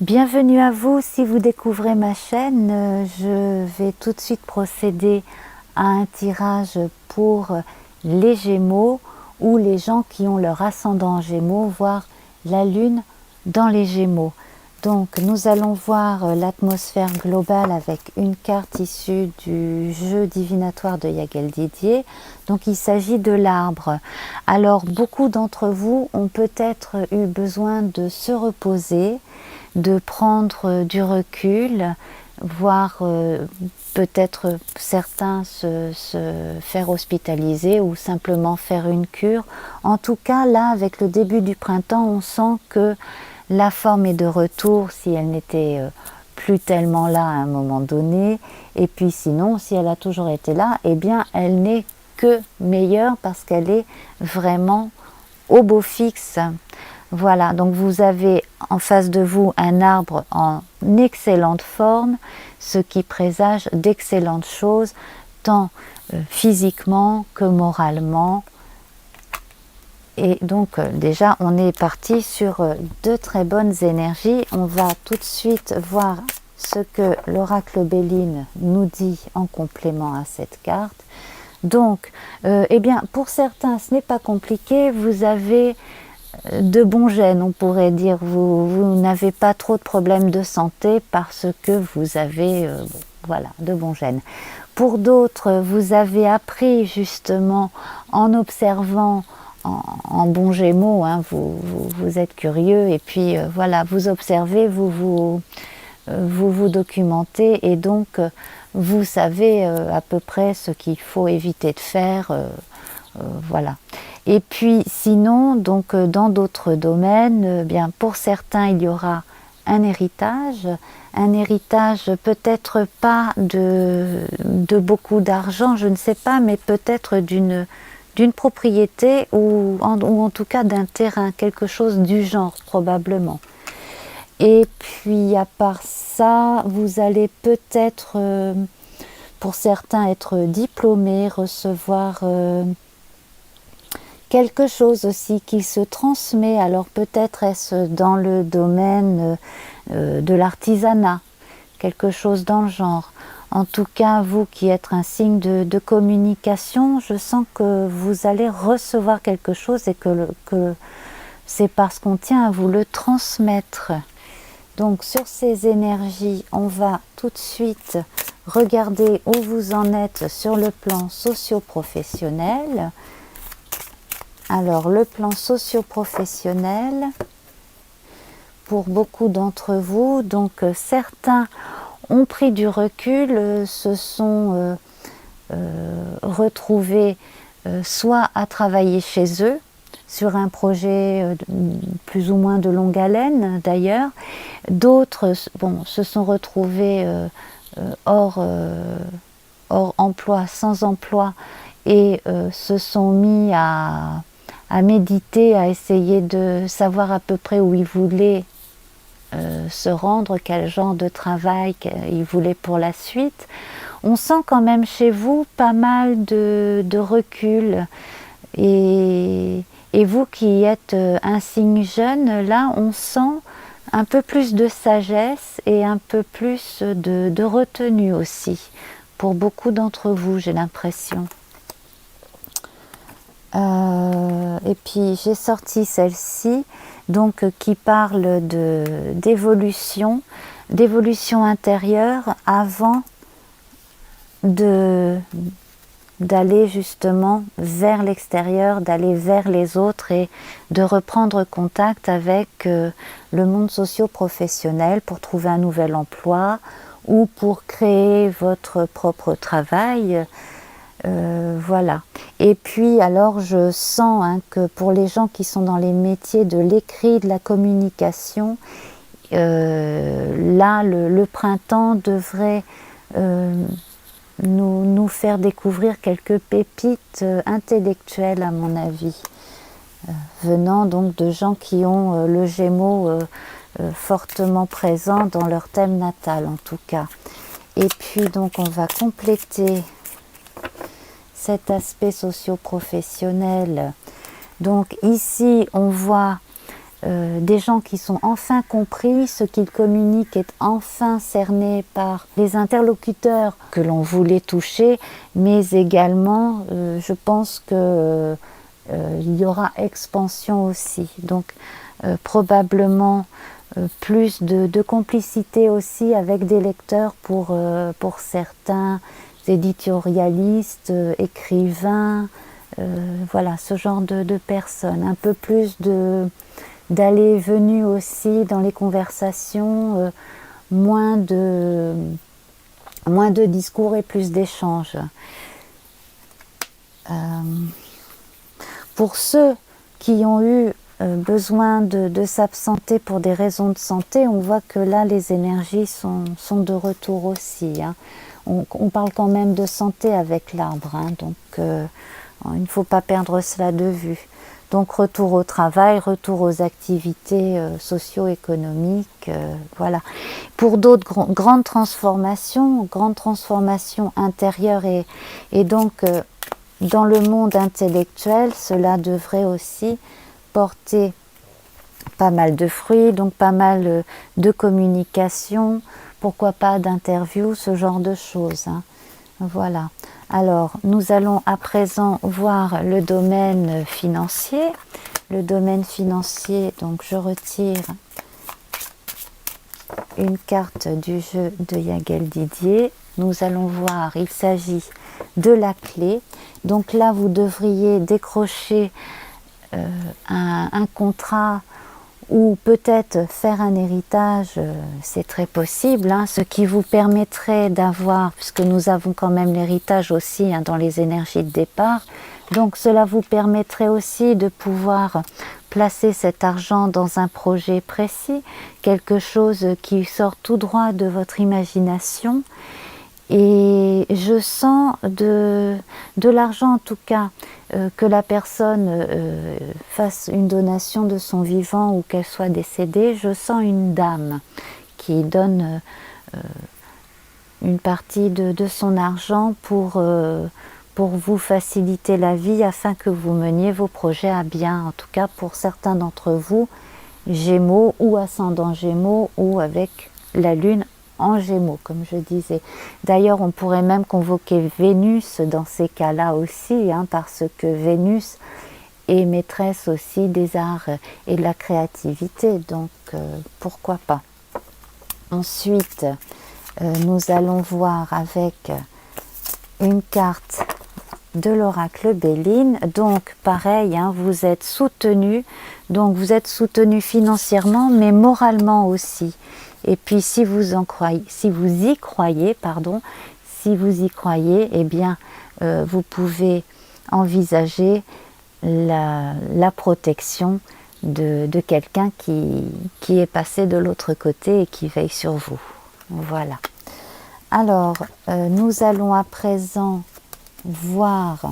Bienvenue à vous. Si vous découvrez ma chaîne, je vais tout de suite procéder à un tirage pour les Gémeaux ou les gens qui ont leur ascendant en Gémeaux, voire la Lune dans les Gémeaux. Donc nous allons voir l'atmosphère globale avec une carte issue du jeu divinatoire de Yagel Didier. Donc il s'agit de l'arbre. Alors beaucoup d'entre vous ont peut-être eu besoin de se reposer, de prendre du recul, voire peut-être certains se faire hospitaliser ou simplement faire une cure. En tout cas, là, avec le début du printemps, on sent que la forme est de retour si elle n'était plus tellement là à un moment donné. Et puis sinon, si elle a toujours été là, eh bien, elle n'est que meilleure parce qu'elle est vraiment au beau fixe. Voilà, donc vous avez en face de vous un arbre en excellente forme, ce qui présage d'excellentes choses, tant physiquement que moralement. Et donc déjà, on est parti sur de très bonnes énergies. On va tout de suite voir ce que l'oracle Béline nous dit en complément à cette carte. Donc, eh bien, pour certains, ce n'est pas compliqué. Vous avez de bons gènes, on pourrait dire. Vous n'avez pas trop de problèmes de santé parce que vous avez voilà, de bons gènes. Pour d'autres, vous avez appris justement en observant en bon Gémeaux, hein, vous êtes curieux et puis voilà, vous observez, vous documentez et donc vous savez à peu près ce qu'il faut éviter de faire, voilà. Et puis sinon, donc dans d'autres domaines, bien pour certains il y aura un héritage peut-être pas de beaucoup d'argent, je ne sais pas, mais peut-être d'une propriété ou en tout cas d'un terrain, quelque chose du genre probablement. Et puis à part ça, vous allez peut-être, pour certains, être diplômé, recevoir quelque chose aussi qui se transmet. Alors peut-être est-ce dans le domaine de l'artisanat, quelque chose dans le genre. En tout cas, vous qui êtes un signe de communication, je sens que vous allez recevoir quelque chose et que c'est parce qu'on tient à vous le transmettre. Donc sur ces énergies, on va tout de suite regarder où vous en êtes sur le plan socio-professionnel. Alors le plan socio-professionnel, pour beaucoup d'entre vous, donc certains ont pris du recul, se sont retrouvés soit à travailler chez eux, sur un projet plus ou moins de longue haleine d'ailleurs. D'autres se sont retrouvés hors emploi, sans emploi, et se sont mis à méditer, à essayer de savoir à peu près où ils voulaient se rendre, quel genre de travail ils voulaient pour la suite. On sent quand même chez vous pas mal de recul. Et vous qui êtes un signe jeune, là on sent un peu plus de sagesse et un peu plus de retenue aussi, pour beaucoup d'entre vous, j'ai l'impression. Et puis j'ai sorti celle-ci, donc qui parle d'évolution intérieure avant d'aller justement vers l'extérieur, d'aller vers les autres et de reprendre contact avec le monde socio-professionnel pour trouver un nouvel emploi ou pour créer votre propre travail. Voilà. Et puis alors je sens que pour les gens qui sont dans les métiers de l'écrit, de la communication, là le printemps devrait nous faire découvrir quelques pépites intellectuelles à mon avis, venant donc de gens qui ont le Gémeaux fortement présent dans leur thème natal en tout cas. Et puis donc on va compléter cet aspect socio-professionnel. Donc ici on voit des gens qui sont enfin compris, ce qu'ils communiquent est enfin cerné par les interlocuteurs que l'on voulait toucher, mais également je pense que il y aura expansion aussi. Donc probablement plus de complicité aussi avec des lecteurs pour certains éditorialistes, écrivains, voilà, ce genre de personnes. Un peu plus d'aller et venue aussi dans les conversations, moins de discours et plus d'échanges. Pour ceux qui ont eu besoin de s'absenter pour des raisons de santé, on voit que là les énergies sont de retour aussi. Hein. On parle quand même de santé avec l'arbre, hein, donc il ne faut pas perdre cela de vue. Donc retour au travail, retour aux activités socio-économiques, voilà. Pour d'autres grandes transformations intérieures et donc dans le monde intellectuel, cela devrait aussi porter pas mal de fruits, donc pas mal de communication, pourquoi pas d'interviews, ce genre de choses. Hein. Voilà. Alors, nous allons à présent voir le domaine financier. Le domaine financier, donc je retire une carte du jeu de Yagel Didier. Nous allons voir, il s'agit de la clé. Donc là, vous devriez décrocher un contrat ou peut-être faire un héritage, c'est très possible, hein, ce qui vous permettrait d'avoir, puisque nous avons quand même l'héritage aussi hein, dans les énergies de départ, donc cela vous permettrait aussi de pouvoir placer cet argent dans un projet précis, quelque chose qui sort tout droit de votre imagination. Et je sens de l'argent en tout cas, que la personne fasse une donation de son vivant ou qu'elle soit décédée, je sens une dame qui donne une partie de son argent pour vous faciliter la vie afin que vous meniez vos projets à bien, en tout cas pour certains d'entre vous, Gémeaux ou ascendant Gémeaux ou avec la Lune en Gémeaux, comme je disais. D'ailleurs, on pourrait même convoquer Vénus dans ces cas-là aussi, hein, parce que Vénus est maîtresse aussi des arts et de la créativité, donc pourquoi pas. Ensuite, nous allons voir avec une carte de l'oracle Béline. Donc pareil, hein, vous êtes soutenu, donc vous êtes soutenu financièrement, mais moralement aussi. Et puis si vous y croyez, eh bien vous pouvez envisager la protection de quelqu'un qui est passé de l'autre côté et qui veille sur vous. Voilà. Alors, nous allons à présent voir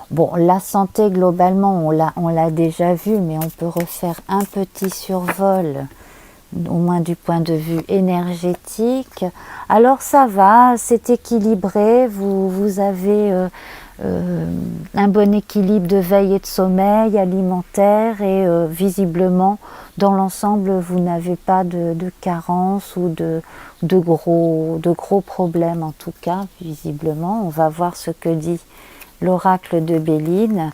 bon, la santé globalement on l'a déjà vu, mais on peut refaire un petit survol au moins du point de vue énergétique. Alors ça va, c'est équilibré, vous avez un bon équilibre de veille et de sommeil alimentaire et visiblement dans l'ensemble vous n'avez pas de carence ou de gros problèmes en tout cas visiblement. On va voir ce que dit l'oracle de Béline.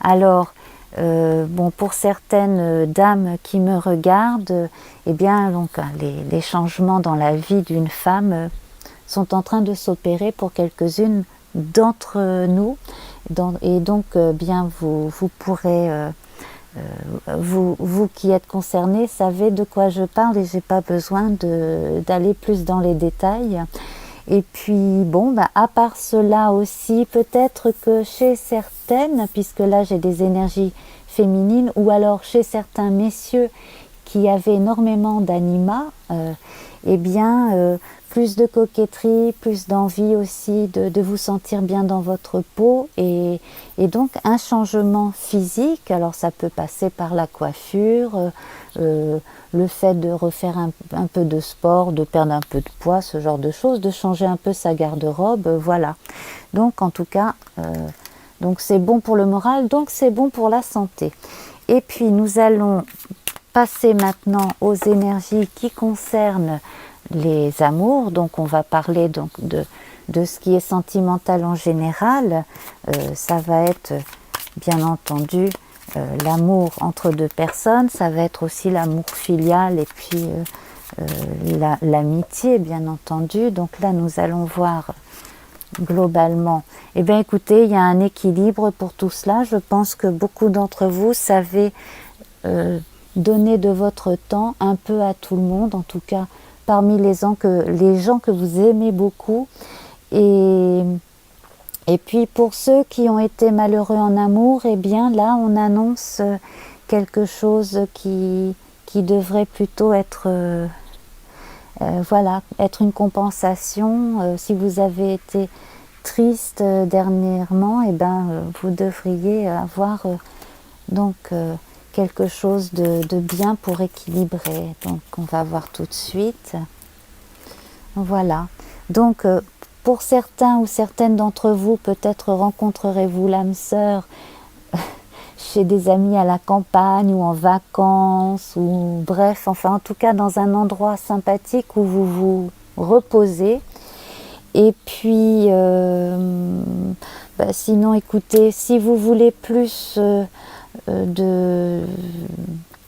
Alors bon, pour certaines dames qui me regardent, eh bien donc les changements dans la vie d'une femme sont en train de s'opérer pour quelques-unes d'entre nous, et donc bien vous pourrez vous qui êtes concernés savez de quoi je parle et j'ai pas besoin d'aller plus dans les détails. Et puis bon, à part cela aussi, peut-être que chez certaines, puisque là j'ai des énergies féminines, ou alors chez certains messieurs qui avaient énormément d'anima, eh bien plus de coquetterie, plus d'envie aussi de vous sentir bien dans votre peau et donc un changement physique. Alors ça peut passer par la coiffure, le fait de refaire un peu de sport, de perdre un peu de poids, ce genre de choses, de changer un peu sa garde-robe, voilà. Donc en tout cas, Donc c'est bon pour le moral, donc c'est bon pour la santé. Et puis nous allons passer maintenant aux énergies qui concernent les amours. Donc on va parler donc de ce qui est sentimental en général. Ça va être bien entendu l'amour entre deux personnes, ça va être aussi l'amour filial et puis l'amitié bien entendu. Donc là nous allons voir globalement. Eh bien écoutez, il y a un équilibre pour tout cela. Je pense que beaucoup d'entre vous savez donner de votre temps un peu à tout le monde, en tout cas parmi les gens que vous aimez beaucoup. Et puis pour ceux qui ont été malheureux en amour, eh bien là on annonce quelque chose qui devrait plutôt être voilà, être une compensation. Si vous avez été triste dernièrement, eh ben vous devriez avoir donc quelque chose de bien pour équilibrer. Donc on va voir tout de suite. Voilà. Donc pour certains ou certaines d'entre vous, peut-être rencontrerez-vous l'âme sœur chez des amis à la campagne ou en vacances, ou bref, enfin en tout cas dans un endroit sympathique où vous vous reposez. Et puis, sinon écoutez, si vous voulez plus de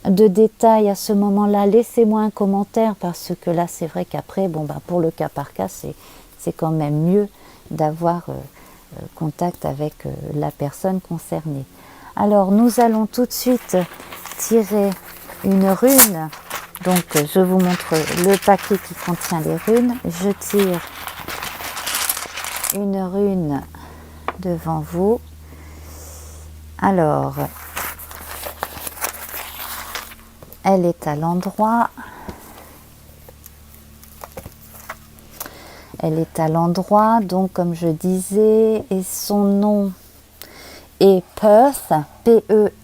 détails à ce moment-là, laissez-moi un commentaire, parce que là c'est vrai qu'après, pour le cas par cas, c'est quand même mieux d'avoir contact avec la personne concernée. Alors nous allons tout de suite tirer une rune. Donc je vous montre le paquet qui contient les runes. Je tire une rune devant vous. Alors, elle est à l'endroit. Elle est à l'endroit, donc comme je disais, et son nom est Perth, P-E-R-T-H,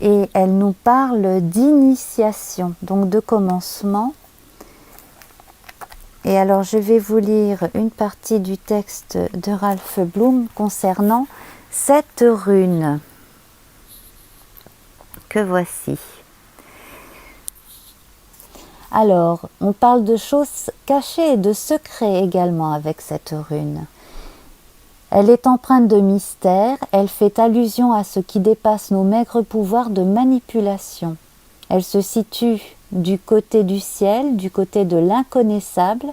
et elle nous parle d'initiation, donc de commencement. Et alors je vais vous lire une partie du texte de Ralph Bloom concernant cette rune que voici. Alors, on parle de choses cachées et de secrets également avec cette rune. Elle est empreinte de mystère, elle fait allusion à ce qui dépasse nos maigres pouvoirs de manipulation. Elle se situe du côté du ciel, du côté de l'inconnaissable,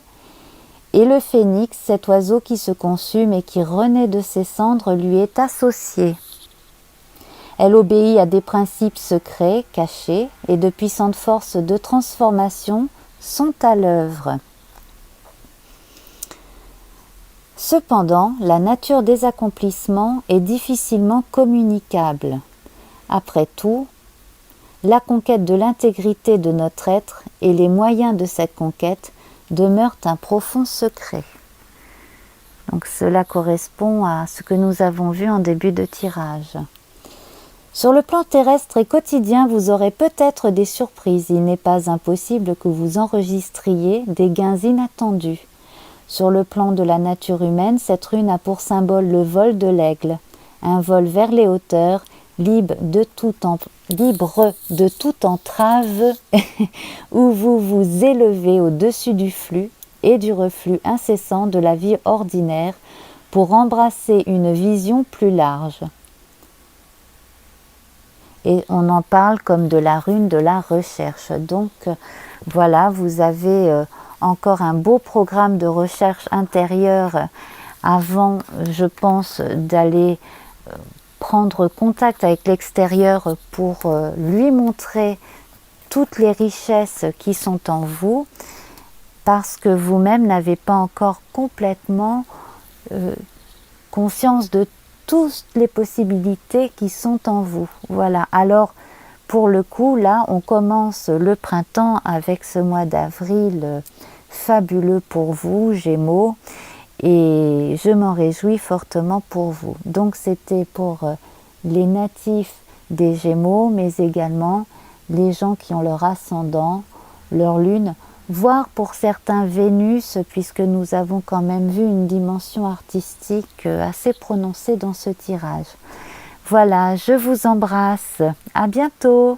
et le phénix, cet oiseau qui se consume et qui renaît de ses cendres, lui est associé. Elle obéit à des principes secrets, cachés, et de puissantes forces de transformation sont à l'œuvre. Cependant, la nature des accomplissements est difficilement communicable. Après tout, la conquête de l'intégrité de notre être et les moyens de cette conquête demeurent un profond secret. Donc cela correspond à ce que nous avons vu en début de tirage. Sur le plan terrestre et quotidien, vous aurez peut-être des surprises. Il n'est pas impossible que vous enregistriez des gains inattendus. Sur le plan de la nature humaine, cette rune a pour symbole le vol de l'aigle, un vol vers les hauteurs, libre de toute entrave, où vous vous élevez au-dessus du flux et du reflux incessant de la vie ordinaire pour embrasser une vision plus large. Et on en parle comme de la rune de la recherche. Donc voilà, vous avez encore un beau programme de recherche intérieure avant, je pense, d'aller prendre contact avec l'extérieur pour lui montrer toutes les richesses qui sont en vous, parce que vous-même n'avez pas encore complètement conscience de toutes les possibilités qui sont en vous. Voilà. Alors, pour le coup, là, on commence le printemps avec ce mois d'avril fabuleux pour vous, Gémeaux, et je m'en réjouis fortement pour vous. Donc, c'était pour les natifs des Gémeaux, mais également les gens qui ont leur ascendant, leur lune, voire pour certains Vénus, puisque nous avons quand même vu une dimension artistique assez prononcée dans ce tirage. Voilà, je vous embrasse. À bientôt.